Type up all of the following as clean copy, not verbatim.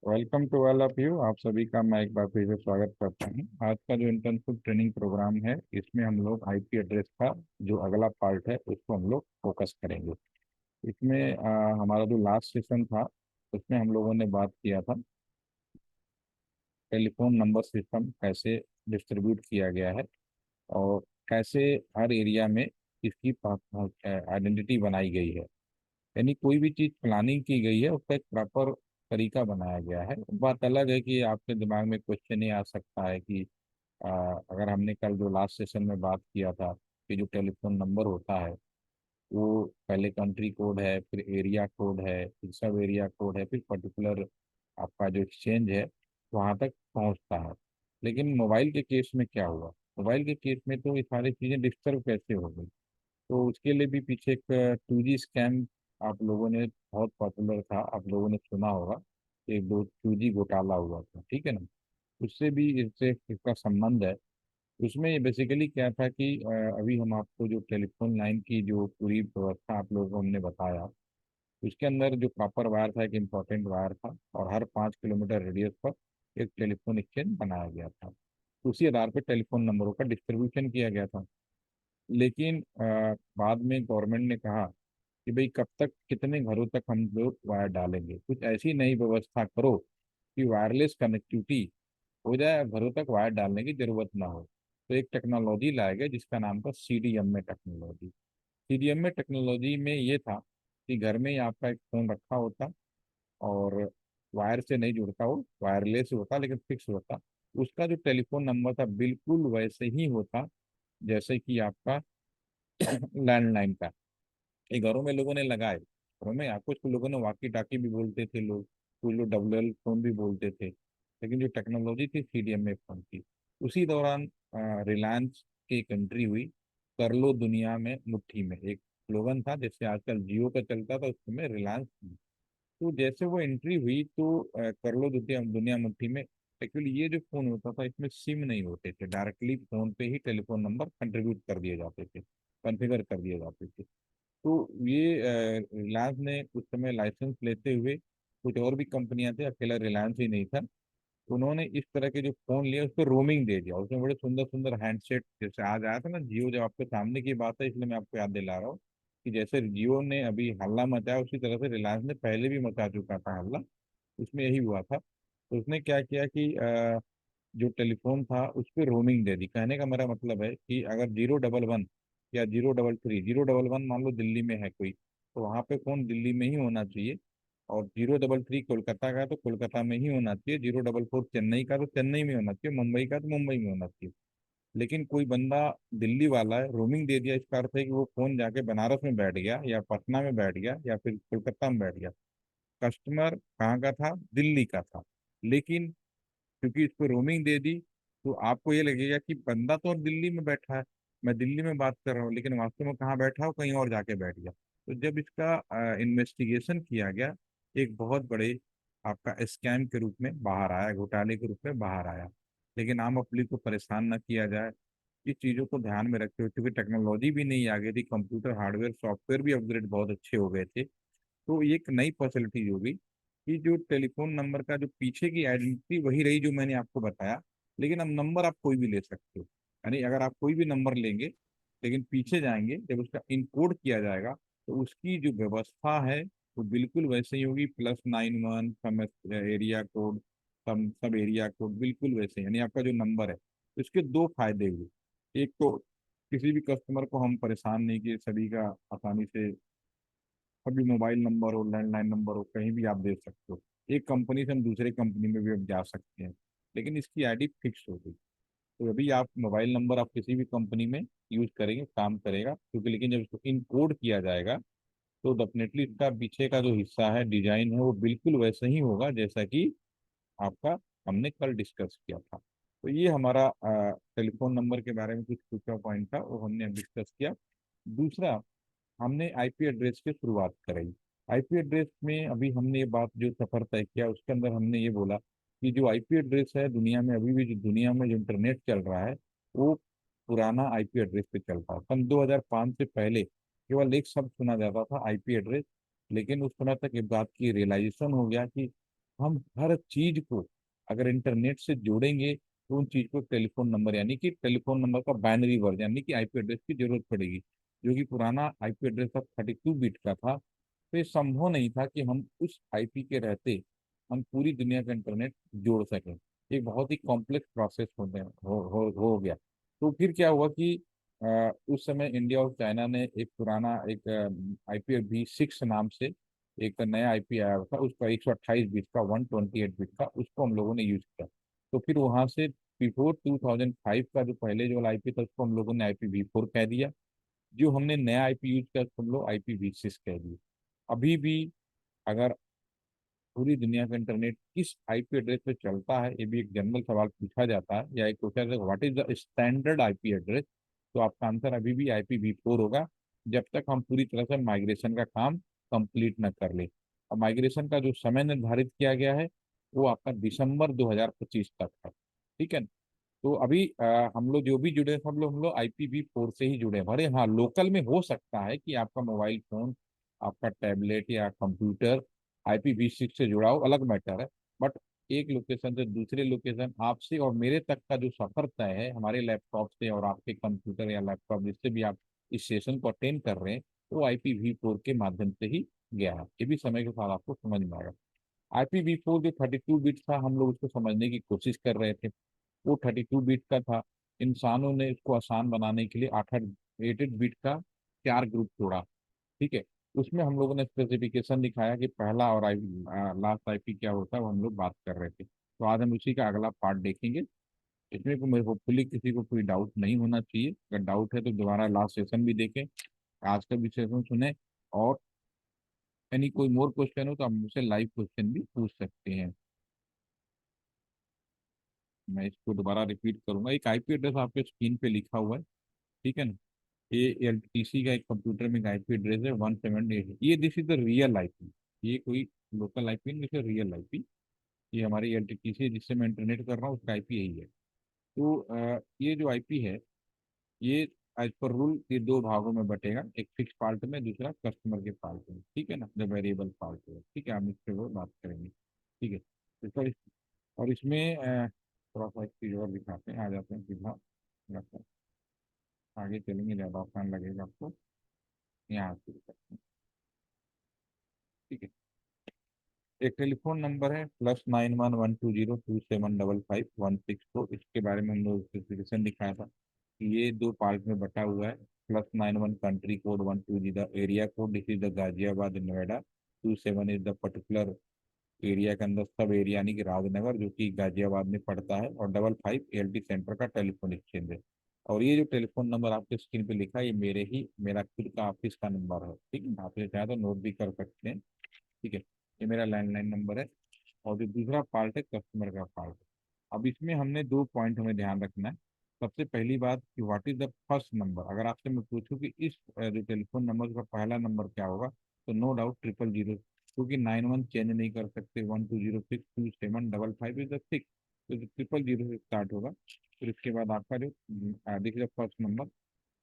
Welcome to all of you. आप सभी का मैं एक बार फिर से स्वागत करता हूँ। आज का जो इंटर्नशिप ट्रेनिंग प्रोग्राम है, इसमें हम लोग आईपी एड्रेस का जो अगला पार्ट है उसको हम लोग फोकस करेंगे। इसमें हमारा जो लास्ट सेशन था उसमें हम लोगों ने बात किया था टेलीफोन नंबर सिस्टम कैसे डिस्ट्रीब्यूट किया गया है और कैसे हर एरिया में इसकी आइडेंटिटी बनाई गई है। यानी कोई भी चीज़ प्लानिंग की गई है उसका एक प्रॉपर तरीका बनाया गया है। बात अलग है कि आपके दिमाग में क्वेश्चन ये आ सकता है कि अगर हमने कल जो लास्ट सेशन में बात किया था कि जो टेलीफोन नंबर होता है वो पहले कंट्री कोड है, फिर एरिया कोड है, फिर सब एरिया कोड है, फिर पर्टिकुलर आपका जो एक्सचेंज है वहाँ तक पहुँचता है। लेकिन मोबाइल के केस में क्या हुआ? मोबाइल के केस में तो ये सारी चीज़ें डिस्टर्ब कैसे हो गई? तो उसके लिए भी पीछे एक 2G स्कैम आप लोगों ने, बहुत पॉपुलर था, आप लोगों ने सुना होगा। एक दो 2G घोटाला हुआ था, ठीक है ना। उससे भी इससे इसका संबंध है। उसमें बेसिकली क्या था कि अभी हम आपको जो टेलीफोन लाइन की जो पूरी व्यवस्था आप लोगों को हमने बताया, उसके अंदर जो प्रॉपर वायर था एक इम्पोर्टेंट वायर था और हर 5 किलोमीटर रेडियस पर एक टेलीफोन एक्सचेंज बनाया गया था। उसी आधार पर टेलीफोन नंबरों का डिस्ट्रीब्यूशन किया गया था। लेकिन बाद में गवर्नमेंट ने कहा कि भाई कब तक, कितने घरों तक हम लोग वायर डालेंगे, कुछ ऐसी नई व्यवस्था करो कि वायरलेस कनेक्टिविटी हो जाए, घरों तक वायर डालने की जरूरत ना हो। तो एक टेक्नोलॉजी लाया गया जिसका नाम था सीडीएमए टेक्नोलॉजी। सीडीएमए टेक्नोलॉजी में ये था कि घर में ही आपका एक फ़ोन रखा होता और वायर से नहीं जुड़ता, वो वायरलेस होता लेकिन फिक्स होता। उसका जो टेलीफोन नंबर था बिल्कुल वैसे ही होता जैसे कि आपका लैंडलाइन का। ये घरों में लोगों ने लगाए, घरों में कुछ लोगों ने वाकी टाकी भी बोलते थे लोग, कुछ लोग डबल एल फोन भी बोलते थे। लेकिन जो टेक्नोलॉजी थी सीडीएमए फोन की, उसी दौरान रिलायंस की एक एंट्री हुई। कर लो दुनिया में मुट्ठी में, एक स्लोगन था जैसे आजकल जियो का चलता था, उसमें रिलायंस थी। तो जैसे वो एंट्री हुई तो कर लो दुनिया दुनिया मुट्ठी में। एक्चुअली ये जो फोन होता था इसमें सिम नहीं होते थे, डायरेक्टली फोन पे ही टेलीफोन नंबर कंट्रीब्यूट कर दिए जाते थे, कॉन्फ़िगर कर दिए जाते थे। तो ये रिलायंस ने उस समय लाइसेंस लेते हुए, कुछ और भी कंपनियां थी, अकेला रिलायंस ही नहीं था, उन्होंने इस तरह के जो फोन लिए उस पर रोमिंग दे दिया। उसमें बड़े सुंदर सुंदर हैंडसेट, जैसे आज आया था ना जियो, जब आपके सामने की बात है इसलिए मैं आपको याद दिला रहा हूँ कि जैसे जियो ने अभी हल्ला मचाया उसी तरह से रिलायंस ने पहले भी मचा चुका था हल्ला। उसमें यही हुआ था। तो उसने क्या किया कि जो टेलीफोन था उस पर रोमिंग दे दी। कहने का मेरा मतलब है कि अगर 011 या 033, 011 मान लो दिल्ली में है कोई, तो वहाँ पे फोन दिल्ली में ही होना चाहिए। और 033 कोलकाता का है तो कोलकाता में ही होना चाहिए, 044 चेन्नई का तो चेन्नई में होना चाहिए, मुंबई का तो मुंबई में होना चाहिए। लेकिन कोई बंदा दिल्ली वाला है, रोमिंग दे दिया, इसका अर्थ है कि वो फोन जाके बनारस में बैठ गया या पटना में बैठ गया या फिर कोलकाता में बैठ गया। कस्टमर कहाँ का था? दिल्ली का था। लेकिन क्योंकि इसको रोमिंग दे दी तो आपको ये लगेगा कि बंदा तो और दिल्ली में बैठा है, मैं दिल्ली में बात कर रहा हूँ, लेकिन वास्तव में कहाँ बैठा हो, कहीं और जाके बैठ गया। तो जब इसका इन्वेस्टिगेशन किया गया, एक बहुत बड़े आपका स्कैम के रूप में बाहर आया, घोटाले के रूप में बाहर आया। लेकिन आम पब्लिक को परेशान न किया जाए, इस चीज़ों को ध्यान में रखते हुए, क्योंकि टेक्नोलॉजी भी नहीं आ गई थी, कंप्यूटर हार्डवेयर सॉफ्टवेयर भी अपग्रेड बहुत अच्छे हो गए थे। तो ये एक नई फैसिलिटी होगी कि जो टेलीफोन नंबर का जो पीछे की आइडेंटिटी वही रही जो मैंने आपको बताया, लेकिन अब नंबर आप कोई भी ले सकते हो। यानी अगर आप कोई भी नंबर लेंगे लेकिन पीछे जाएंगे, जब उसका इनकोड किया जाएगा तो उसकी जो व्यवस्था है वो बिल्कुल वैसे ही होगी। +91 सम एरिया कोड, सम सब एरिया कोड बिल्कुल वैसे ही। यानी आपका जो नंबर है, तो इसके दो फायदे हुए। एक तो किसी भी कस्टमर को हम परेशान नहीं किए, सभी का आसानी से अभी मोबाइल नंबर हो, लैंडलाइन नंबर हो, कहीं भी आप दे सकते हो। एक कंपनी से हम दूसरे कंपनी में भी अब जा सकते हैं, लेकिन इसकी आईडी फिक्स हो गई। तो अभी आप मोबाइल नंबर आप किसी भी कंपनी में यूज करेंगे काम करेगा, क्योंकि लेकिन जब इसको इनकोड किया जाएगा तो डेफिनेटली इसका पीछे का जो हिस्सा है, डिजाइन है, वो बिल्कुल वैसे ही होगा जैसा कि आपका हमने कल डिस्कस किया था। तो ये हमारा टेलीफोन नंबर के बारे में कुछ पूछा पॉइंट था, वो हमने डिस्कस किया। दूसरा, हमने आईपी एड्रेस की शुरुआत कराई। आईपी एड्रेस में अभी हमने ये बात जो सफर तय किया उसके अंदर हमने ये बोला कि जो आईपी एड्रेस है दुनिया में, अभी भी जो दुनिया में जो इंटरनेट चल रहा है वो पुराना आईपी एड्रेस पे चलता है। सन 2005 से पहले केवल एक शब्द सुना जाता था, आईपी एड्रेस। लेकिन उस समय तक इस बात की रियलाइजेशन हो गया कि हम हर चीज को अगर इंटरनेट से जोड़ेंगे तो उन चीज को टेलीफोन नंबर यानी कि टेलीफोन नंबर का बाइनरी वर्जन यानी कि आईपी एड्रेस की जरूरत पड़ेगी, जो कि पुराना आईपी एड्रेस अब 32 बिट का था। तो ये संभव नहीं था कि हम उस आईपी के रहते हम पूरी दुनिया का इंटरनेट जोड़ सकें। एक बहुत ही कॉम्प्लेक्स प्रोसेस हो गया। तो फिर क्या हुआ कि उस समय इंडिया और चाइना ने एक पुराना एक IPv6 नाम से एक नया आईपी आया था, उसका 128 बिट का 128 बिट का, उसको हम लोगों ने यूज किया। तो फिर वहां से बिफोर 2005 का जो पहले जो आईपी था उसको हम लोगों ने IPv4 कह दिया। जो हमने नया आईपी यूज किया उसको हम लोग IPv6 कह दिए। अभी भी अगर पूरी दुनिया का इंटरनेट किस आईपी एड्रेस पे चलता है, ये भी एक जनरल सवाल पूछा जाता है, या एक पूछा जाता है what is the standard IP address, तो आपका आंसर अभी भी IPv4 होगा, जब तक हम पूरी तरह से माइग्रेशन का काम कंप्लीट न कर ले। अब माइग्रेशन का जो समय निर्धारित किया गया है वो आपका दिसंबर 2025 तक है। ठीक है। तो अभी हम लोग जो भी जुड़े हैं, हम लोग IPv4 से ही जुड़े हैं। भले हाँ लोकल में हो सकता है कि आपका मोबाइल फोन, आपका टैबलेट या कंप्यूटर IPv6 से जुड़ा हो, अलग मैटर है। बट एक लोकेशन से दूसरे लोकेशन आपसे और मेरे तक का जो सफर तय है हमारे लैपटॉप से और आपके कंप्यूटर या लैपटॉप जिससे भी आप इस सेशन को अटेंड कर रहे हैं, वो IPv4 के माध्यम से ही गया है। ये भी समय के साथ आपको समझ में आएगा। IPv4 जो 32 बिट था, हम लोग उसको समझने की कोशिश कर रहे थे। वो 32 बिट का था। इंसानों ने इसको आसान बनाने के लिए 8 8 बिट का 4 ग्रुप जोड़ा। ठीक है। उसमें हम लोगों ने स्पेसिफिकेशन दिखाया कि पहला और लास्ट आईपी क्या होता है, वो हम लोग बात कर रहे थे। तो आज हम उसी का अगला पार्ट देखेंगे। इसमें को मेरे होपफुली किसी को कोई डाउट नहीं होना चाहिए। अगर डाउट है तो दोबारा लास्ट सेशन भी देखें, आज का भी सेशन सुने। और यानी कोई मोर क्वेश्चन हो तो आप मुझसे लाइव क्वेश्चन भी पूछ सकते हैं। मैं इसको दोबारा रिपीट करूंगा। एक आईपी एड्रेस आपके स्क्रीन पे लिखा हुआ है। ठीक है ना। ये LTC का एक कंप्यूटर में आईपी एड्रेस है 178। ये this is the real IP. ये कोई लोकल आईपी नहीं, दिस रियल आईपी। ये हमारी LTC जिससे मैं इंटरनेट कर रहा हूँ उसका आईपी यही है। तो ये जो आईपी है ये एज पर रूल ये दो भागों में बटेगा, एक फिक्स पार्ट में, दूसरा कस्टमर के पार्ट में। ठीक है ना, जो वेरिएबल पार्ट है। ठीक है, हम इस पे वो बात करेंगे। ठीक है। तो सर और इसमें थोड़ा सा एक चीज और दिखाते हैं, आ जाते हैं सीधा। आगे चलेंगे, ज़्यादा आसान लगेगा आपको। यहाँ शुरू करते हैं। ठीक है। एक टेलीफोन नंबर है +911202755164। इसके बारे में हम लोग स्पेसिफिकेशन दिखाया था कि ये दो पार्ट में बटा हुआ है। +91 country code, 12 the area code, this is the Ghaziabad Noida. 27 is the particular area के अंदर सब एरिया यानी कि राजनगर जो कि गाजियाबाद में पड़ता है। और 55 ALT सेंटर का टेलीफोन एक्सचेंज है। और ये जो टेलीफोन नंबर आपके स्क्रीन पे लिखा है ये मेरा खुद का ऑफिस का नंबर है। ठीक है, आप ये चाहे तो नोट भी कर सकते हैं। ठीक है। ये मेरा लैंडलाइन नंबर है। और जो दूसरा पार्ट है कस्टमर का पार्ट। अब इसमें हमने दो पॉइंट हमें ध्यान रखना है। सबसे पहली बात कि what is the first number. अगर आपसे मैं पूछूं कि इस जो टेलीफोन नंबर का पहला नंबर क्या होगा, तो नो डाउट 000, क्योंकि 91 चेंज नहीं कर सकते। 12062755 इज द 6, तो 000 से स्टार्ट होगा। फिर इसके बाद आपका जो देखिए फर्स्ट नंबर।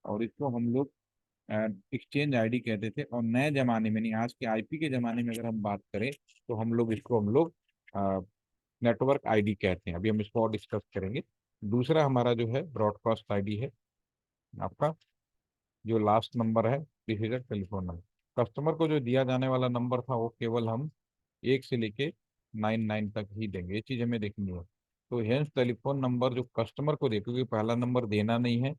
और इसको हम लोग एक्सचेंज आईडी कहते थे। और नए जमाने में नहीं, आज के आईपी के जमाने में अगर हम बात करें तो हम लोग नेटवर्क आईडी कहते हैं। अभी हम इसको और डिस्कस करेंगे। दूसरा हमारा जो है ब्रॉडकास्ट आईडी है आपका। जो लास्ट नंबर है this is telephone number. Customer को जो दिया जाने वाला नंबर था वो केवल हम 1 से लेके 99 तक ही देंगे। ये चीज़ हमें देखनी है। तो हेंस टेलीफोन नंबर जो कस्टमर को दे, क्योंकि पहला नंबर देना नहीं है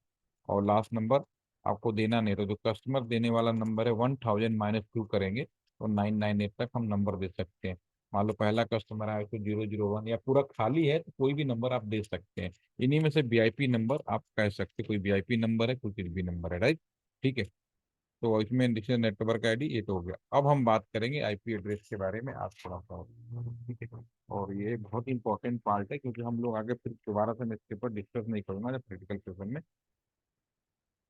और लास्ट नंबर आपको देना नहीं, तो जो कस्टमर देने वाला नंबर है 1000 - 2 करेंगे तो 998 तक हम नंबर दे सकते हैं। मान लो पहला कस्टमर आया तो 001 या पूरा खाली है तो कोई भी नंबर आप दे सकते हैं। इन्हीं में से VIP नंबर आप कह सकते हैं। कोई VIP नंबर है, कोई कुछ भी नंबर है, राइट। ठीक है। तो इसमें डिजिटल नेटवर्क आईडी ये तो हो गया। अब हम बात करेंगे आईपी एड्रेस के बारे में आज थोड़ा सा। ठीक है। और ये बहुत इंपॉर्टेंट पार्ट है क्योंकि हम लोग आगे फिर दोबारा से मैं इसके ऊपर डिस्कस नहीं करूंगा जब क्रिटिकल सेशन में।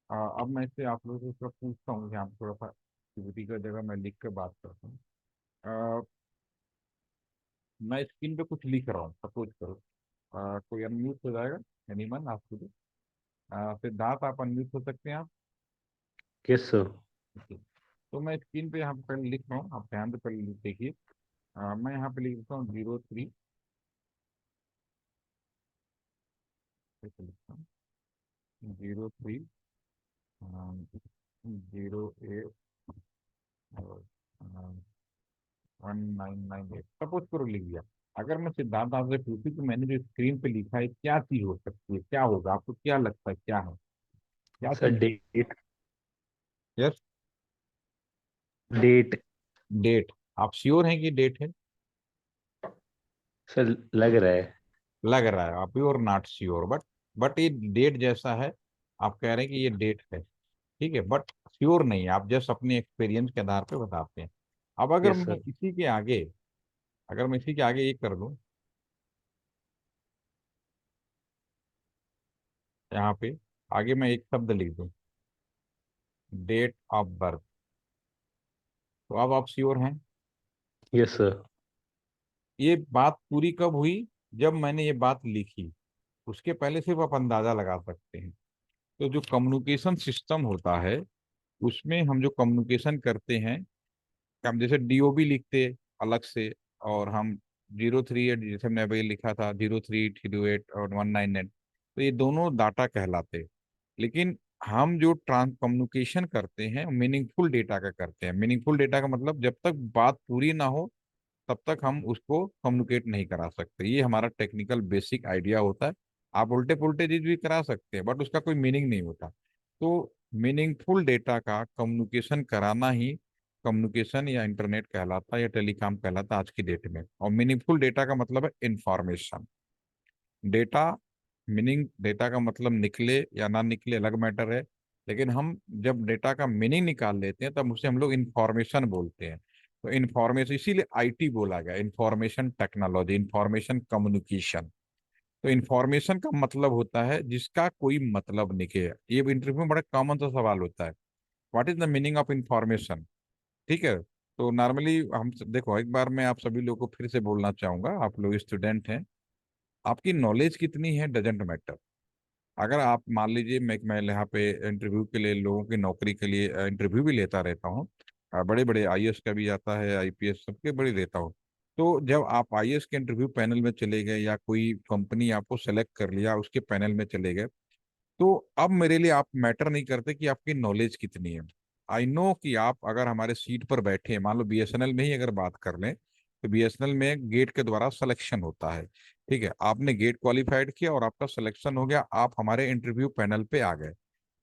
अब मैं इससे आप लोगों से थोड़ा पूछता हूँ, यहाँ पे थोड़ा सा एक्टिविटी का जगह मैं लिख के बात करता हूँ। अ, मैं स्क्रीन पे कुछ लिख रहा हूँ, सपोज करो। कोई अनम्यूट हो जाएगा, एनीवन आप खुद। सिद्धार्थ आप अनम्यूट हो सकते हैं आप। Yes sir. Okay. तो मैं स्क्रीन पे यहाँ पे पहले लिख रहा हूँ, आप ध्यान से पहले देखिए। मैं यहाँ पे लिख देता हूँ 03, लिखता हूँ 03, 08 और 1998, सपोज करो लिख दिया। अगर मैं सिद्धांत आपसे पूछूं कि मैंने जो स्क्रीन पे लिखा है क्या चीज हो सकती है, क्या होगा, आपको क्या लगता है क्या है, क्या सर चीज? डेट। यस। डेट। डेट। आप श्योर हैं कि डेट है? सर लग रहा है। लग रहा है, आप और नॉट श्योर, बट ये डेट जैसा है। आप कह रहे हैं कि ये डेट है, ठीक है, बट श्योर नहीं है, आप जस्ट अपने एक्सपीरियंस के आधार पे बताते हैं। अब अगर यस मैं सर। इसी के आगे, अगर मैं इसी के आगे ये कर दूं, यहाँ पे आगे मैं एक शब्द लिख दूं, डेट ऑफ बर्थ, तो अब आप श्योर हैं? Yes sir. ये बात पूरी कब हुई? जब मैंने ये बात लिखी, उसके पहले सिर्फ आप अंदाजा लगा सकते हैं। तो जो कम्युनिकेशन सिस्टम होता है, उसमें हम जो कम्युनिकेशन करते हैं, हम जैसे डीओबी लिखते अलग से, और हम 03 8, जैसे हमने अभी लिखा था 03 8 और 198, तो ये दोनों डाटा कहलाते। लेकिन हम जो ट्रांस कम्युनिकेशन करते हैं मीनिंगफुल डेटा का करते हैं। मीनिंगफुल डेटा का मतलब जब तक बात पूरी ना हो तब तक हम उसको कम्युनिकेट नहीं करा सकते। ये हमारा टेक्निकल बेसिक आइडिया होता है। आप उल्टे पुल्टे चीज भी करा सकते हैं बट उसका कोई मीनिंग नहीं होता। तो मीनिंगफुल डेटा का कम्युनिकेशन कराना ही कम्युनिकेशन या इंटरनेट कहलाता है या टेलीकॉम कहलाता है आज की डेट में। और मीनिंगफुल डेटा का मतलब है इंफॉर्मेशन। डेटा, मीनिंग, डेटा का मतलब निकले या ना निकले अलग मैटर है, लेकिन हम जब डेटा का मीनिंग निकाल लेते हैं तब उसे हम लोग इंफॉर्मेशन बोलते हैं। तो इंफॉर्मेशन, इसीलिए आईटी बोला गया, इंफॉर्मेशन टेक्नोलॉजी, इंफॉर्मेशन कम्युनिकेशन। तो इंफॉर्मेशन का मतलब होता है जिसका कोई मतलब निकले। ये इंटरव्यू में बड़ा कॉमन सा सवाल होता है, what is the meaning of information? ठीक है। तो नॉर्मली हम देखो, एक बार मैं आप सभी लोगों को फिर से बोलना चाहूंगा, आप लोग स्टूडेंट हैं, आपकी नॉलेज कितनी है डजेंट मैटर। अगर आप मान लीजिए, मैं यहाँ पे इंटरव्यू के लिए, लोगों की नौकरी के लिए इंटरव्यू भी लेता रहता हूँ। बड़े बड़े आईएएस का भी आता है, आईपीएस सबके बड़े लेता हूँ। तो जब आप आईएएस के इंटरव्यू पैनल में चले गए या कोई कंपनी आपको सेलेक्ट कर लिया उसके पैनल में चले गए, तो अब मेरे लिए आप मैटर नहीं करते कि आपकी नॉलेज कितनी है। आई नो कि आप अगर हमारे सीट पर बैठे हैं, मान लो बीएसएनएल में ही अगर बात कर लें, तो बीएसएनएल में गेट के द्वारा सिलेक्शन होता है। ठीक है, आपने गेट क्वालिफाइड किया और आपका सिलेक्शन हो गया, आप हमारे इंटरव्यू पैनल पे आ गए।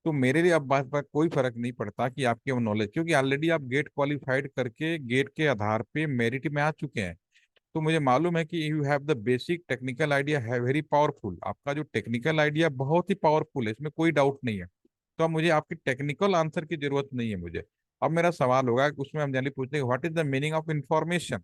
तो मेरे लिए अब बात पर कोई फर्क नहीं पड़ता कि आपकी नॉलेज, क्योंकि ऑलरेडी आप गेट क्वालिफाइड करके गेट के आधार पे मेरिट में आ चुके हैं। तो मुझे मालूम है कि you have the basic technical idea है वेरी पावरफुल, आपका जो टेक्निकल आइडिया बहुत ही पावरफुल है, इसमें कोई डाउट नहीं है। तो अब मुझे आपकी टेक्निकल आंसर की जरूरत नहीं है मुझे। अब मेरा सवाल होगा कि उसमें हम जनरली पूछते हैं what is the meaning of information,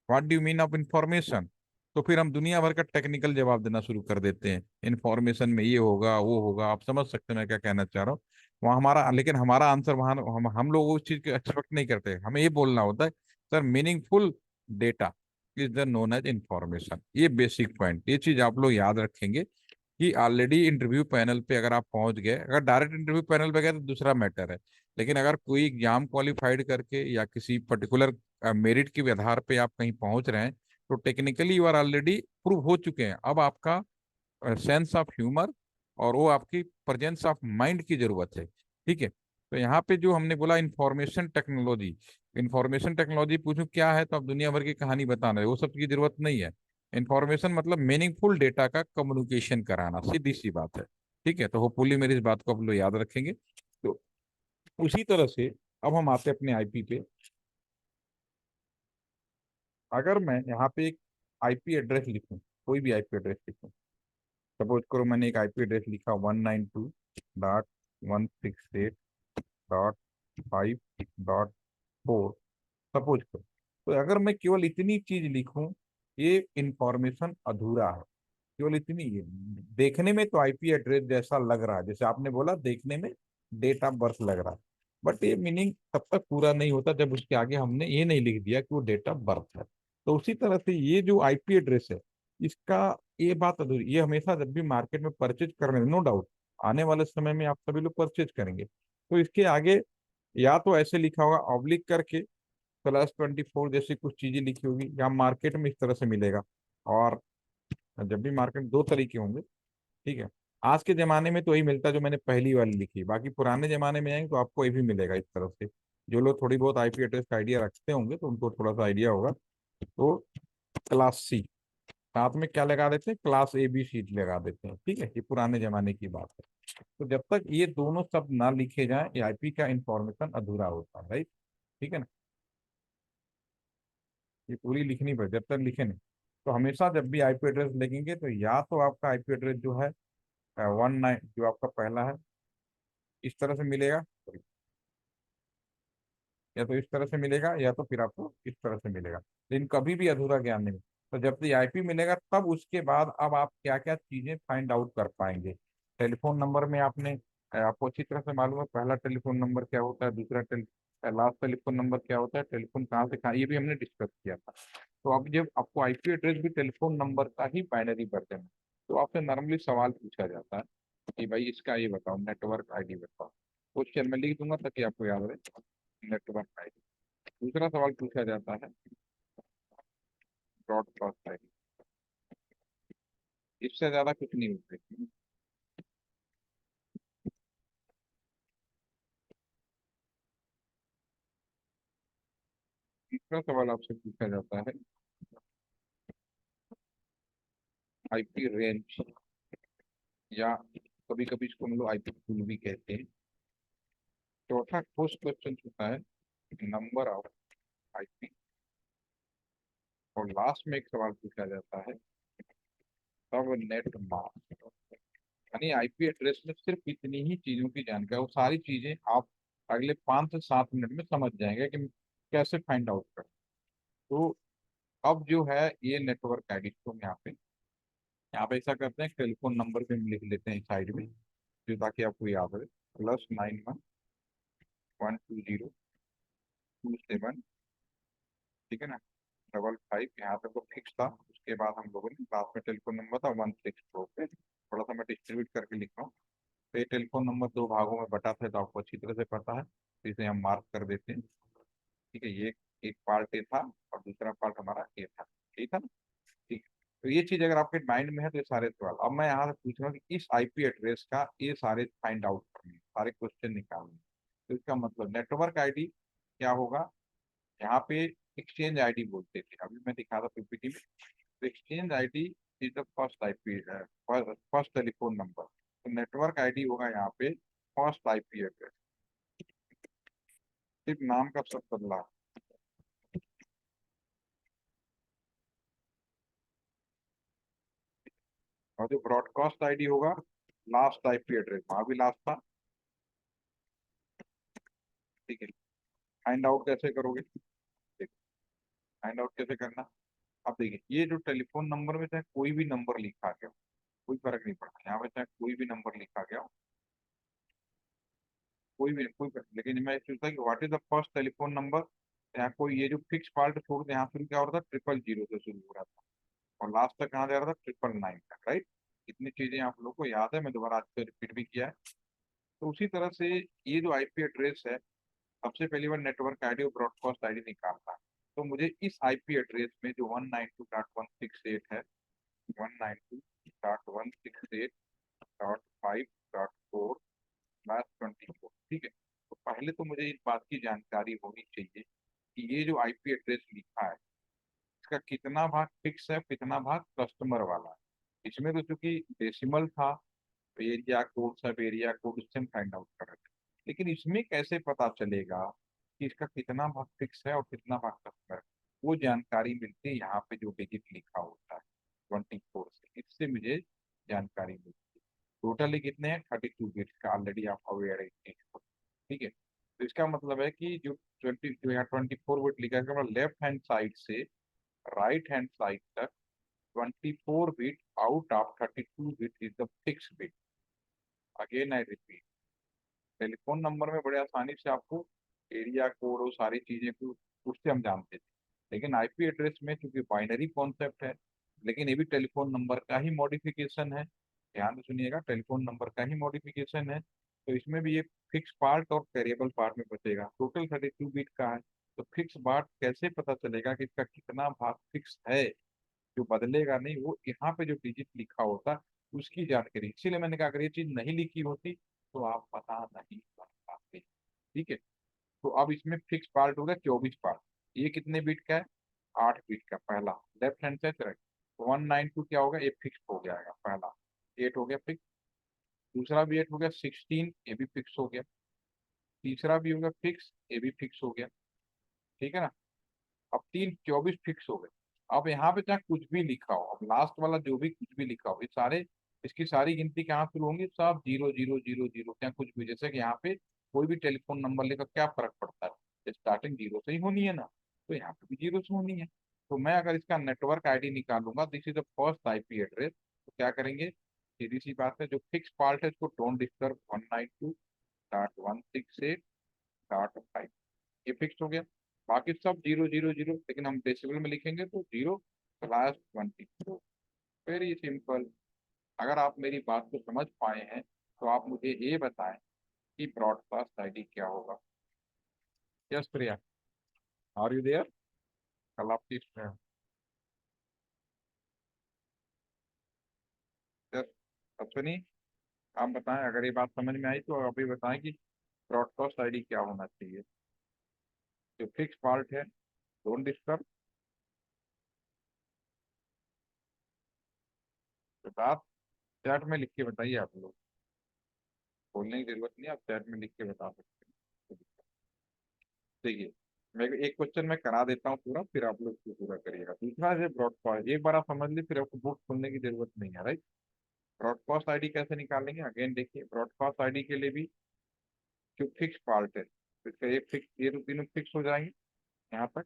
what do you mean of information. तो फिर हम दुनिया भर का टेक्निकल जवाब देना शुरू कर देते हैं, इंफॉर्मेशन में ये होगा वो होगा। आप समझ सकते हैं मैं क्या कहना चाह रहा हूँ। वहाँ हमारा, लेकिन हमारा आंसर वहाँ हम लोग उस चीज को एक्सपेक्ट नहीं करते, हमें ये बोलना होता है sir meaningful data is the known as information. ये बेसिक पॉइंट, ये चीज आप लोग याद रखेंगे कि ऑलरेडी इंटरव्यू पैनल पे अगर आप पहुंच गए, अगर डायरेक्ट इंटरव्यू पैनल पे गए तो दूसरा मैटर है। लेकिन अगर कोई एग्जाम क्वालिफाइड करके या किसी पर्टिकुलर मेरिट के आधार पे आप कहीं पहुंच रहे हैं, तो technically you are already prove हो चुके हैं। अब आपका सेंस ऑफ ह्यूमर और वो आपकी प्रेजेंस ऑफ माइंड की जरूरत है। ठीक है। तो यहाँ पे जो हमने बोला इंफॉर्मेशन टेक्नोलॉजी, इंफॉर्मेशन टेक्नोलॉजी पूछूं क्या है तो आप दुनिया भर की कहानी बताना है, वो सब की जरूरत नहीं है। इंफॉर्मेशन मतलब मीनिंगफुल डेटा का कम्युनिकेशन कराना, सीधी सी बात है। ठीक है, तो होपफुली मेरी इस बात को आप लोग याद रखेंगे। तो उसी तरह से अब हम आते हैं अपने आईपी पे। अगर मैं यहाँ पे एक आईपी एड्रेस लिखूं, कोई भी आईपी एड्रेस लिखूं, सपोज करो मैंने एक आईपी एड्रेस लिखा 192.168.5.4, सपोज करो। तो अगर मैं केवल इतनी चीज लिखूं, ये इंफॉर्मेशन अधूरा है। केवल इतनी ही, देखने में तो आईपी एड्रेस जैसा लग रहा है, जैसे आपने बोला देखने में डेट ऑफ बर्थ लग रहा है, बट ये मीनिंग तब तक पूरा नहीं होता जब उसके आगे हमने ये नहीं लिख दिया कि वो डेट ऑफ बर्थ है। तो उसी तरह से ये जो आईपी एड्रेस है, इसका, ये बात अधूरी। ये हमेशा जब भी मार्केट में परचेज करने, नो डाउट आने वाले समय में आप सभी लोग परचेज करेंगे, तो इसके आगे या तो ऐसे लिखा होगा ऑब्लिक करके, +24 जैसी कुछ चीजें लिखी होगी, या मार्केट में इस तरह से मिलेगा। और जब भी मार्केट, दो तरीके होंगे, ठीक है। आज के जमाने में तो यही मिलता है जो मैंने पहली वाली लिखी, बाकी पुराने जमाने में आएंगे तो आपको ये भी मिलेगा इस तरफ से। जो लोग थोड़ी बहुत आईपी एड्रेस का आइडिया रखते होंगे तो उनको थोड़ा सा आइडिया होगा। तो क्लास C, साथ में क्या लगा देते हैं, क्लास ABC लगा देते हैं, ठीक है। ये पुराने जमाने की बात है। तो जब तक ये दोनों शब्द ना लिखे जाए, ये आईपी का इंफॉर्मेशन अधूरा होता है, राइट। ठीक है ना, ये पूरी लिखनी पड़े, जब तक लिखे नहीं। तो हमेशा जब भी आईपी एड्रेस लिखेंगे तो या तो आपका आईपी एड्रेस जो है 19 जो आपका पहला है इस तरह से मिलेगा, या तो इस तरह से मिलेगा, या तो फिर आपको इस तरह से मिलेगा, लेकिन कभी भी अधूरा ज्ञान नहीं। तो जब तक आईपी मिलेगा तब उसके बाद अब आप क्या क्या चीजें फाइंड आउट कर पाएंगे। टेलीफोन नंबर में आपको अच्छी तरह से मालूम है पहला टेलीफोन नंबर क्या होता है, लास्ट टेलीफोन नंबर क्या होता है, टेलीफोन कहाँ से कहाँ, ये भी हमने डिस्कस किया था। तो अब जब आपको आईपी एड्रेस भी टेलीफोन नंबर का ही बाइनरी वर्जन है, तो आपसे नॉर्मली सवाल पूछा जाता है कि भाई इसका ये बताओ, नेटवर्क आईडी बताओ। क्वेश्चन में लिख दूंगा ताकि आपको याद रहे, नेटवर्क आईडी। दूसरा सवाल पूछा जाता है ब्रॉडकास्ट आईडी। इससे ज्यादा कुछ नहीं होते। तीसरा सवाल आपसे पूछा जाता है आईपी रेंज, या कभी कभी इसको हम लोग आईपी पूल भी कहते हैं। चौथा ठोस क्वेश्चन होता है नंबर ऑफ आईपी। और लास्ट में एक सवाल पूछा जाता है सब नेट मास्क। यानी आईपी एड्रेस में सिर्फ इतनी ही चीजों की जानकारी, वो सारी चीजें आप अगले 5 से 7 मिनट में समझ जाएंगे कि कैसे फाइंड आउट करें। तो अब जो है ये नेटवर्क आईडी को हम यहाँ पे ऐसा करते हैं, टेलीफोन नंबर भी हम लिख लेते हैं साइड में, जो ताकि आपको याद रहे। +91 120 27, ठीक है ना, 55, यहाँ तक तो फिक्स था। उसके बाद हम लोगों ने लास्ट में टेलीफोन नंबर था 164 पे, थोड़ा सा मैं डिस्ट्रीब्यूट करके लिख रहा हूँ। तो ये टेलीफोन नंबर दो भागों में बटा था, तो आपको अच्छी तरह से पता है, तो इसे हम मार्क कर देते हैं। ठीक है, ये एक पार्ट ए था और दूसरा पार्ट हमारा ए था, ठीक है ना। ठीक है। तो ये चीज अगर आपके माइंड में है तो ये सारे सवाल अब मैं यहाँ से पूछ रहा हूँ कि इस आईपी एड्रेस का ये सारे फाइंड आउट करने हैं, सारे क्वेश्चन निकालने हैं। तो इसका मतलब नेटवर्क आईडी क्या होगा, यहाँ पे एक्सचेंज आईडी बोलते थे, अभी मैं दिखा रहा पीपीटी में। तो exchange ID is the first IP, first telephone number. तो नेटवर्क आईडी होगा यहाँ पे फर्स्ट आईपी एड्रेस, सिर्फ नाम का सब बदला। और जो ब्रॉडकास्ट आईडी होगा लास्ट आईपी एड्रेस, वहां भी लास्ट था। ठीक है, फाइंड आउट कैसे करोगे, फाइंड आउट कैसे करना। अब देखिए ये जो टेलीफोन नंबर में चाहे कोई भी नंबर लिखा गया हो, कोई फर्क नहीं पड़ता, यहाँ पे चाहे कोई भी नंबर लिखा गया हो, लेकिन मैं सोचता कि what is the first telephone number. यहाँ कोई ये जो फिक्स पार्ट छोड़ दे, यहाँ शुरू क्या हो रहा था, 000 से शुरू हो रहा था, और लास्ट तक कहाँ जा रहा था, 999 तक, राइट। इतनी चीजें आप लोग को याद है, मैं दोबारा आज पे रिपीट भी किया है। तो उसी तरह से ये जो आईपी एड्रेस है, सबसे पहली बार नेटवर्क आईडी और ब्रॉडकास्ट आईडी निकालता है। तो मुझे इस आईपी एड्रेस में जो 192.168 है, 192.168.5.4/24, ठीक है। तो पहले तो मुझे इस बात की जानकारी होनी चाहिए कि ये जो आईपी एड्रेस लिखा है इसका कितना भाग फिक्स है, कितना भाग कस्टमर वाला है। इसमें तो चूंकि डेसिमल था, एरिया कोड, सब एरिया कोड उससे हम फाइंड आउट कर रहे थे। लेकिन इसमें कैसे पता चलेगा कि इसका कितना भाग फिक्स है और कितना भाग कस्टमर है। वो जानकारी मिलती है यहाँ पे जो डिजिट लिखा होता है 24 से, इससे मुझे जानकारी मिलती है। टोटली कितने हैं, 32 बिट्स का, ऑलरेडी आप अवेयर है इस चीज को। ठीक है, तो इसका मतलब है कि जो यहाँ 24 बिट लिखा है, लेफ्ट हैंड साइड से राइट हैंड साइड तक 24 bit out of 32 bit is the fix bit. Again I repeat, telephone number में बड़े आसानी से आपको एरिया कोड और सारी चीजें को उससे हम जानते थे, लेकिन आईपी एड्रेस में चूंकि बाइनरी कॉन्सेप्ट है, लेकिन ये भी टेलीफोन नंबर का ही मॉडिफिकेशन है। ध्यान से सुनिएगा, टेलीफोन नंबर का ही मॉडिफिकेशन है, तो इसमें भी एक फिक्स पार्ट और वेरिएबल पार्ट में बचेगा। टोटल 32 बिट का है, तो फिक्स बार कैसे पता चलेगा कि इसका कितना भाग फिक्स है, जो बदलेगा नहीं, वो यहाँ पे जो डिजिट लिखा होता उसकी जानकारी। इसीलिए मैंने कहा अगर ये चीज नहीं लिखी होती तो आप पता नहीं कर पाते। ठीक है, तो अब इसमें फिक्स पार्ट होगा 24 पार्ट। ये कितने बीट का है? 8 बीट का पहला, लेफ्ट हैंड साइड राइट। 192 क्या होगा, ये फिक्स हो जाएगा पहला, 8 हो गया फिक्स। दूसरा भी 8 हो गया, 16 ये भी फिक्स हो गया। तीसरा भी होगा फिक्स, ये भी फिक्स हो गया। ठीक है ना, अब 3 24 फिक्स हो गए। अब यहाँ पे चाहे कुछ भी लिखा हो, अब लास्ट वाला जो भी कुछ भी लिखा हो, ये सारे, इसकी सारी गिनती कहाँ शुरू होंगी, सब 0 0 0 0, क्या कुछ भी, जैसे कि यहाँ पे कोई भी टेलीफोन नंबर लेकर क्या फर्क पड़ता है, स्टार्टिंग 0 से ही होनी है ना, तो यहाँ पे भी 0 से होनी है। तो मैं अगर इसका नेटवर्क आईडी निकालूंगा, this is the first IP address, तो क्या करेंगे, सीधी सी बात है, जो फिक्स पार्ट है इसको डोंट डिस्टर्ब 192.168.5, ये फिक्स हो गया। बाकी सब 0 0 0, लेकिन हम डेसिबल में लिखेंगे तो 0/24। Very simple. अगर आप मेरी बात को समझ पाए हैं तो आप मुझे ये बताएं कि ब्रॉडकास्ट आईडी क्या होगा। Yes Priya, are you there? कल आपकी यस अश्विनी, आप बताएं, अगर ये बात समझ में आई तो अभी बताएं कि ब्रॉडकास्ट आईडी क्या होना चाहिए। जो फिक्स पार्ट है डोंट डिस्टर्ब, बता, चैट में लिख के बताइए आप लोग, बोलने की जरूरत नहीं, आप चैट में लिख के बता सकते हैं। देखिए, मैं एक क्वेश्चन मैं करा देता हूँ पूरा, फिर आप लोग उसको पूरा करिएगा। दूसरा है ब्रॉडकास्ट, एक बार आप समझ ली फिर आपको बुक खोलने की जरूरत नहीं है, राइट। ब्रॉडकास्ट आईडी कैसे निकालेंगे, अगेन देखिए, ब्रॉडकास्ट आईडी के लिए भी जो फिक्स पार्ट है, तो इसका एक फिक्स, ये तो तीनों फिक्स हो जाएंगे यहाँ तक,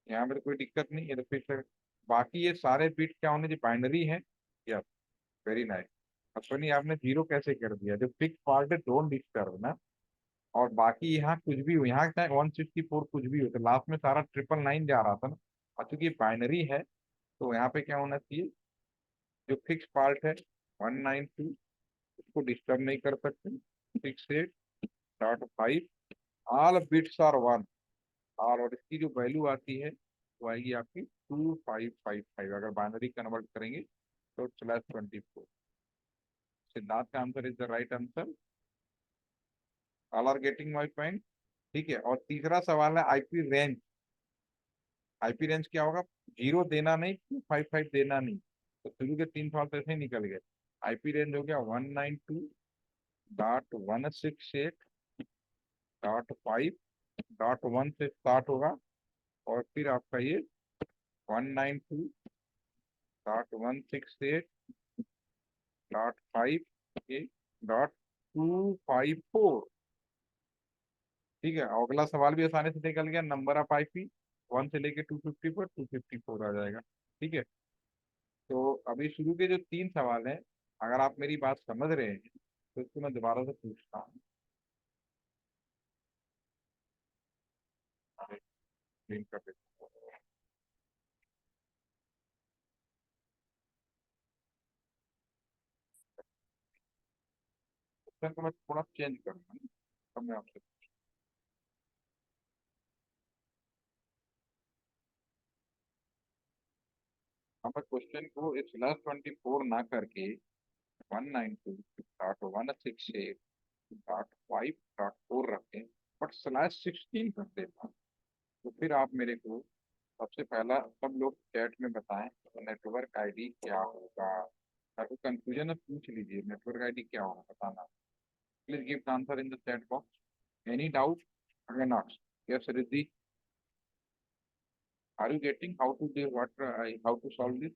यहाँ पे तो कोई दिक्कत नहीं, ये तो फिक्स है। बाकी ये सारे बिट क्या होने, जो बाइनरी है। Yes, very nice. अश्वनी आपने 0 कैसे कर दिया, जो फिक्स पार्ट है डोंट डिस्टर्ब ना, और बाकी यहाँ कुछ भी हो, यहाँ चाहे 164 कुछ भी हो, तो लास्ट में सारा 999 जा रहा था ना, और चूंकि बाइनरी है तो यहाँ पे क्या होना चाहिए, जो फिक्स पार्ट है 192, उसको डिस्टर्ब नहीं कर सकते, 68.5, ऑल बिट्स आर वन, और इसकी जो वैल्यू आती है वो आएगी आपकी 2555, अगर बाइनरी कन्वर्ट करेंगे तो /24। सिद्धार्थ का answer is the right answer. All are getting my point. ठीक है, और तीसरा सवाल है आईपी रेंज। आईपी रेंज क्या होगा, 0 देना नहीं, 255 देना नहीं, तो शुरू के 3 सवाल तो ऐसे ही निकल गए। आईपी रेंज हो गया 192.168.5.1 से स्टार्ट होगा, और फिर आपका ये 192.168.5.254। ठीक है, और अगला सवाल भी आसानी से निकल गया, नंबर ऑफ आईपी 1 से लेके 250 पर 254 आ जाएगा। ठीक है, तो अभी शुरू के जो 3 सवाल हैं, अगर आप मेरी बात समझ रहे हैं तो इसको मैं दोबारा से पूछता हूँ। स्क्रीन कर देता हूँ। क्वेश्चन को मैं थोड़ा चेंज करूंगा ना, तब मैं आपसे, अब मैं क्वेश्चन को /24 ना करके 192.168.5.4 रखें, बट /16 कर देता हूँ, तो फिर आप मेरे को सबसे पहला, सब लोग चैट में बताएं नेटवर्क आईडी क्या होगा। अगर कंफ्यूजन है पूछ लीजिए, नेटवर्क आईडी क्या होगा बताना। Please give the answer in the chat box. Any doubt? अगर not, yes Riddhi, are you getting how to do what, how to solve this?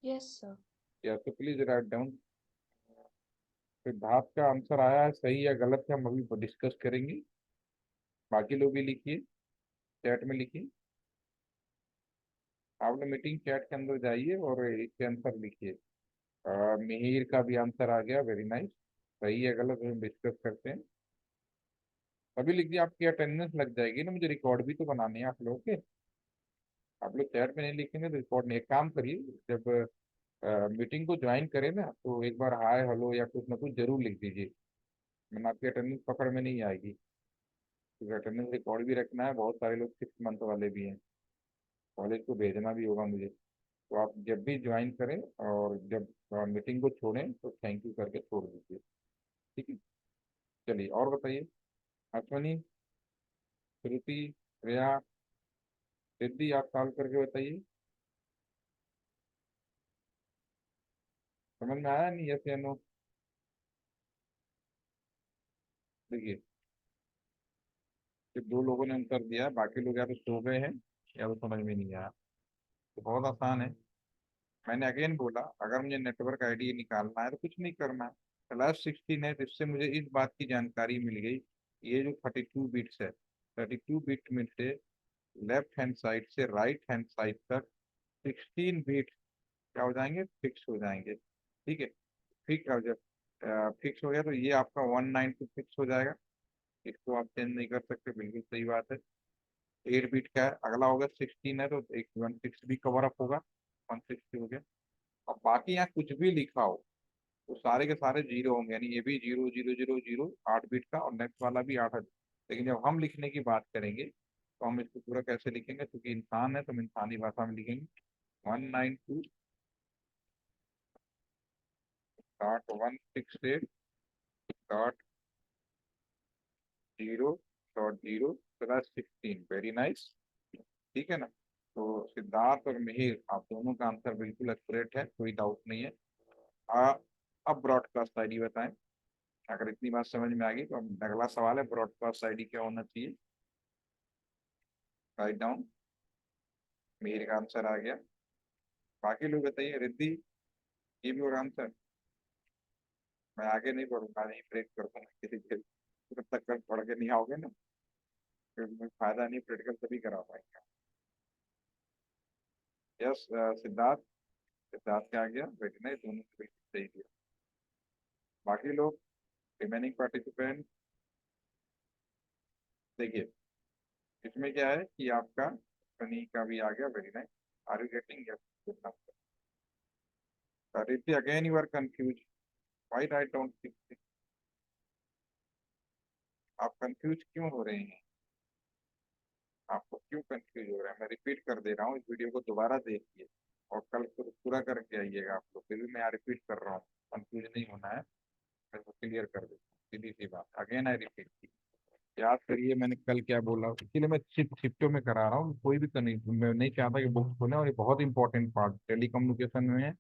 Yes, sir. Yes, तो प्लीज राइट डाउन। सिद्धार्थ का answer आया है, सही या गलत है हम अभी डिस्कस करेंगे। बाकी लोग भी लिखिए, चैट में लिखिए, आप लोग मीटिंग चैट के अंदर जाइए और इसके आंसर लिखिए। मिहिर का भी आंसर आ गया, वेरी नाइस। सही है गलत हम डिस्कस करते हैं। अभी लिख दिए, आपकी अटेंडेंस लग जाएगी ना, मुझे रिकॉर्ड भी तो बनाने हैं आप लोगों के। आप लोग चैट में नहीं लिखेंगे तो रिकॉर्ड नहीं। एक काम करिए, जब मीटिंग को ज्वाइन करें ना, तो एक बार हाय हेलो या कुछ ना कुछ जरूर लिख दीजिए, वरना आपकी अटेंडेंस पकड़ में नहीं आएगी। क्योंकि अटेंडेंस रिकॉर्ड भी रखना है, बहुत सारे लोग 6 मंथ वाले भी हैं, कॉलेज को भेजना भी होगा मुझे। तो आप जब भी ज्वाइन करें और जब मीटिंग को छोड़ें तो थैंक यू करके छोड़ दीजिए, ठीक है। चलिए और बताइए, अश्वनी, श्रुति, श्रेया, रिद्धि, आप सॉल्व करके बताइए, समझ में आया नहीं? यस या नो? देखिए, सिर्फ 2 लोगों ने उत्तर दिया, बाकी लोग या तो सो गए हैं या तो समझ में नहीं आया। तो बहुत आसान है। मैंने अगेन बोला, अगर मुझे नेटवर्क आईडी निकालना है तो कुछ नहीं करना है, +16 है, जिससे मुझे इस बात की जानकारी मिल गई, ये जो 32 बिट्स है, 32 बिट में से लेफ्ट हैंड साइड से राइट हैंड साइड तक 16 बिट क्या हो जाएंगे, फिक्स हो जाएंगे, ठीक है। फिक्स हो, जब फिक्स हो गया तो ये आपका 192 फिक्स हो जाएगा, इसको आप चेंज नहीं कर सकते, बिल्कुल सही बात है। 8 बिट का है, अगला होगा 16 है तो एक 16 भी कवर अप होगा, 160 हो गया। अब बाकी यहाँ कुछ भी लिखा हो तो सारे के सारे जीरो होंगे, यानी ये भी 0 0 0 0, 8 बिट का, और नेक्स्ट वाला भी 8 है। लेकिन जब हम लिखने की बात करेंगे तो हम इसको पूरा कैसे लिखेंगे, क्योंकि इंसान है तो हम इंसानी भाषा में लिखेंगे, 192.168.0.0/16, वेरी नाइस, ठीक है ना। तो सिद्धार्थ और मिहिर, आप दोनों का आंसर बिल्कुल एक्यूरेट है, कोई डाउट नहीं है। आ, अब ब्रॉडकास्ट आईडी बताएं। अगर इतनी बात समझ में आ गई तो अब अगला सवाल है, ब्रॉडकास्ट आईडी क्या होना चाहिए? Write down. मिहिर का आंसर आ गया, बाकी लोग बताइए। रिद्धि, ये भी और आंसर? मैं आगे नहीं पढ़ूंगा, नहीं ब्रेक कर दूंगा किसी के, जब तक कल पढ़ के नहीं आओगे ना, फिर तुम्हें फायदा नहीं, प्रैक्टिकल तभी करा पाएंगे। यस, सिद्धार्थ, सिद्धार्थ क्या आ गया, वेरी नाइस, दोनों ने बिल्कुल सही दिया। बाकी लोग, रिमेनिंग पार्टिसिपेंट, देखिए इसमें क्या है कि आपका सनी का भी आ गया, very nice, are you getting? Yes. Riddhi, again you are confuse, why write down? आप कंफ्यूज क्यों हो रहे हैं? आपको क्यों कंफ्यूज हो रहा है? मैं रिपीट कर दे रहा हूँ, इस वीडियो को दोबारा देखिए और कल पूरा करके आइएगा आप लोग। फिर भी मैं रिपीट कर रहा हूँ, कंफ्यूज नहीं होना है, मैं इसको क्लियर कर देता हूँ, सीधी सी बात, अगेन आई रिपीट। याद करिए मैंने कल क्या बोला, इसलिए मैं शिफ्टों में करा रहा हूँ, कोई भी मैं नहीं चाहता कि बुक्स खोलें, और ये बहुत इंपॉर्टेंट पार्ट टेलीकम्युनिकेशन में है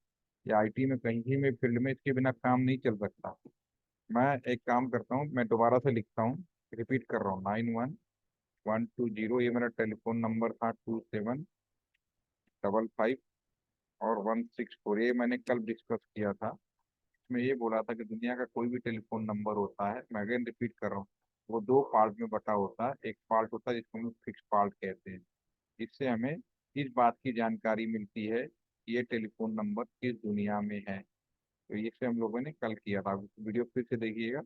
या आईटी में, कहीं भी में फील्ड में इसके बिना काम नहीं चल सकता। मैं एक काम करता हूँ, मैं दोबारा से लिखता हूँ, रिपीट कर रहा हूँ, 91 120, ये मेरा टेलीफोन नंबर था, 2755 और 164, ये मैंने कल डिस्कस किया था। इसमें ये बोला था कि दुनिया का कोई भी टेलीफोन नंबर होता है, मैं अगेन रिपीट कर रहा हूँ, वो 2 पार्ट में बटा होता है। एक पार्ट होता है जिसको हम लोग फिक्स पार्ट कहते हैं, इससे हमें इस बात की जानकारी मिलती है कि ये टेलीफोन नंबर किस दुनिया में है। तो इससे हम लोगों ने कल किया था, वीडियो फिर से देखिएगा।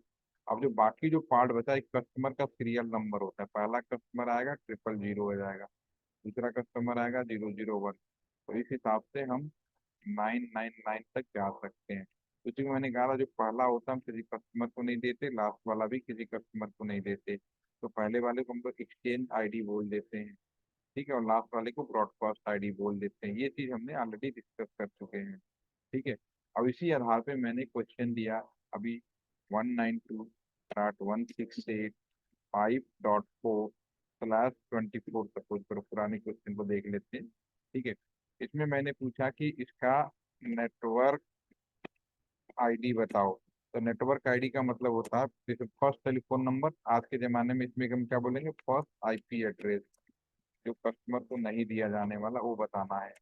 अब जो बाकी जो पार्ट बचा, एक कस्टमर का सीरियल नंबर होता है, पहला कस्टमर आएगा 000 हो जाएगा, दूसरा कस्टमर आएगा 001, तो इस हिसाब से हम 999 तक जा सकते हैं। तो जो मैंने कहा था, जो पहला होता है हम किसी कस्टमर को नहीं देते, लास्ट वाला भी किसी कस्टमर को नहीं देते, तो पहले वाले को हम लोग एक्सचेंज आईडी बोल देते हैं, ठीक है, और लास्ट वाले को ब्रॉडकास्ट आईडी बोल देते हैं। ये चीज हमने ऑलरेडी डिस्कस कर चुके हैं, ठीक है। अब इसी आधार पे मैंने क्वेश्चन दिया अभी, 192.168.5.4/24, सपोज करो, पुराने क्वेश्चन को देख लेते हैं, ठीक है। इसमें मैंने पूछा कि इसका नेटवर्क आईडी बताओ। तो नेटवर्क आईडी का मतलब होता है, जैसे फर्स्ट टेलीफोन नंबर, आज के जमाने में इसमें हम क्या बोलेंगे, फर्स्ट आईपी एड्रेस, जो कस्टमर को नहीं दिया जाने वाला, वो बताना है,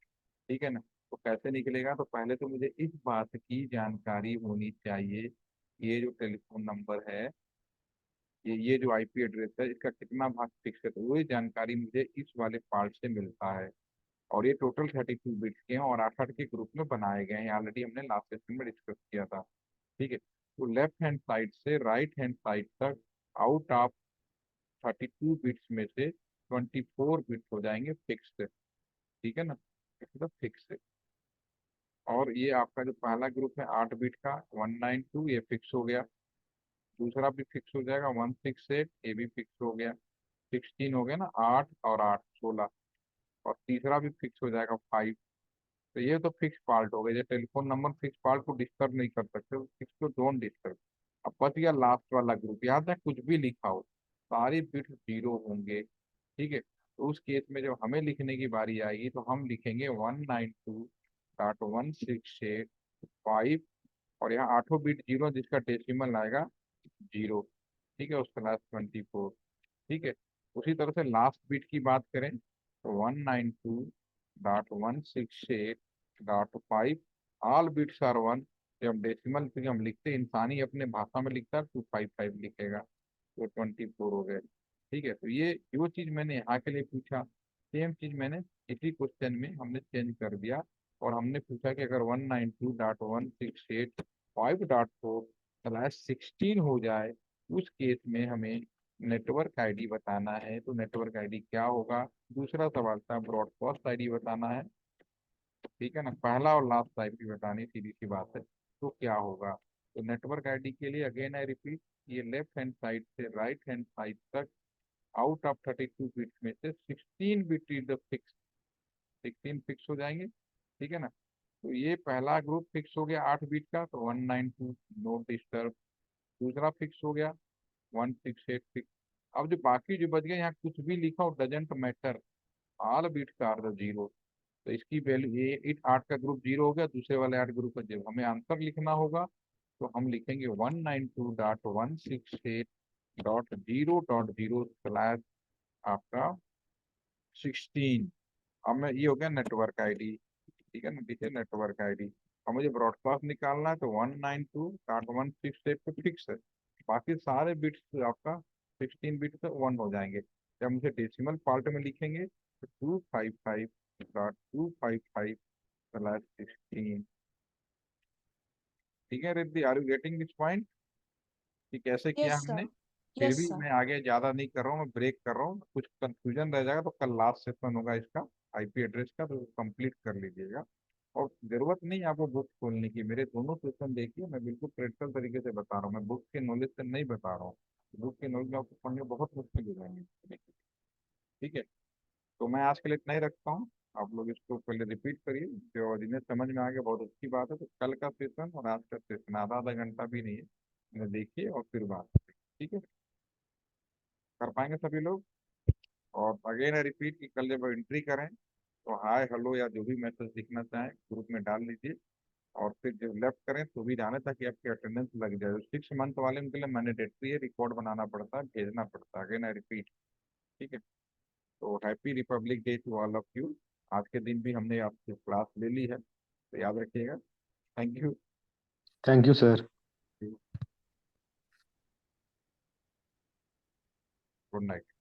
ठीक है ना। तो कैसे निकलेगा, तो पहले तो मुझे इस बात की जानकारी होनी चाहिए, ये जो टेलीफोन नंबर है, ये जो आईपी एड्रेस है, इसका कितना भाग फिक्स है, तो वही जानकारी मुझे इस वाले पार्ट से मिलता है। और ये टोटल 32 बिट्स के हैं और 8-8 के ग्रुप में बनाए गए हैं, ऑलरेडी हमने लास्ट सेशन में डिस्कस किया था, ठीक है। तो लेफ्ट हैंड साइड से राइट हैंड साइड तक आउट ऑफ 32 बिट्स में से 24 बिट्स हो जाएंगे फिक्स्ड, ठीक है ना, मतलब फिक्स। और ये आपका जो पहला ग्रुप है 8 बिट का, 192, ये फिक्स हो गया, दूसरा भी फिक्स हो जाएगा 168, ये भी फिक्स हो गया, 16 हो गया ना, 8 और 8 16, और तीसरा भी फिक्स हो जाएगा 5। तो ये तो फिक्स पार्ट हो गया। ये टेलीफोन नंबर फिक्स पार्ट को डिस्टर्ब नहीं कर सकते, फिक्स को डोंट डिस्टर्ब। अब बच गया लास्ट वाला ग्रुप, यहाँ तक कुछ भी लिखा हो सारी बिट्स जीरो होंगे, ठीक है। तो उस केस में जब हमें लिखने की बारी आएगी तो हम लिखेंगे 192.168.5, और यहाँ आठों बिट जीरो जिसका डेसिमल आएगा जीरो, ठीक है, उसका लास्ट 24, ठीक है। उसी तरह से लास्ट बिट की बात करें तो 192.168.5, ऑल बिट्स आर वन। जब डेसिमल फिर हम लिखते हैं, इंसानी अपने भाषा में लिखता है 255 लिखेगा, तो 24 हो गए, ठीक है। तो ये जो चीज़ मैंने यहाँ के लिए पूछा, सेम चीज़ मैंने इसी क्वेश्चन में हमने चेंज कर दिया, और हमने पूछा कि अगर 192.168.5.4/16 हो जाए, उस केस में हमें नेटवर्क आईडी बताना है। तो नेटवर्क आईडी क्या होगा? दूसरा सवाल था ब्रॉडकास्ट आईडी बताना है, ठीक है ना, पहला और लास्ट आईपी बतानी, सीधी सी बात है। तो क्या होगा? तो नेटवर्क आईडी के लिए अगेन आई रिपीट, ये लेफ्ट हैंड साइड से राइट हैंड साइड तक आउट ऑफ 32 बिट्स में से 16 bit is the fix, 16 fix हो जाएंगे, ठीक है ना। तो ये पहला ग्रुप फिक्स हो गया 8 बिट का, तो 192 नोट डिस्टर्ब। दूसरा फिक्स हो गया 168 फिक्स। अब जो बाकी जो बच गया, यहाँ कुछ भी लिखा हो doesn't matter, all bits are the zero. तो इसकी वैल्यू ये 8 का ग्रुप जीरो हो गया, दूसरे वाले 8 ग्रुप का जब हमें आंसर लिखना होगा तो हम लिखेंगे 192.168.0.0 आपका 16। अब मैं, ये हो गया नेटवर्क आईडी, ठीक है ना, ठीक है, नेटवर्क आईडी। और मुझे ब्रॉडकास्ट निकालना है तो 192.168 पे फिक्स है, बाकी सारे बिट्स आपका 16 बिट से वन हो जाएंगे। जब मुझे डेसिमल पार्ट में लिखेंगे तो 255.255/16, ठीक है Riddhi, are you getting this point कि कैसे किया Yes, हमने? sir. फिर Yes, भी sir. मैं आगे ज्यादा नहीं कर रहा हूँ, मैं ब्रेक कर रहा हूँ, कुछ कंफ्यूजन रह जाएगा तो कल लास्ट सेशन होगा इसका आईपी एड्रेस का, तो कंप्लीट कर लीजिएगा। और जरूरत नहीं है आपको बुक खोलने की, मेरे दोनों सेशन देखिए, मैं बिल्कुल प्रैक्टिकल तरीके से बता रहा हूँ, मैं बुक के नॉलेज से नहीं बता रहा हूँ। बुक के नॉलेज में आपको पढ़ने बहुत मुश्किल हो जाएंगे, ठीक है। तो मैं आज के लिए इतना ही रखता हूँ, आप लोग इसको पहले रिपीट करिए, जो जिन्हें समझ में आ गया बहुत अच्छी बात है। तो कल का सेशन और आज का सेशन आधा आधा घंटा भी नहीं है, इन्हें देखिए और फिर बात करिए, ठीक है। कर पाएंगे सभी लोग? और अगेन रिपीट कि कल जब एंट्री करें तो हाय हेलो या जो भी मैसेज लिखना चाहें ग्रुप में डाल दीजिए, और फिर जब लेफ्ट करें तो भी डालें ताकि आपकी अटेंडेंस लग जाए। 6 मंथ वाले उनके लिए मैंडेटरी है, रिकॉर्ड बनाना पड़ता है, भेजना पड़ता है, अगेन आई रिपीट, ठीक है। तो happy Republic Day to all of you. आज के दिन भी हमने आपसे क्लास ले ली है, तो याद रखिएगा। Thank you. Thank you sir. Good night.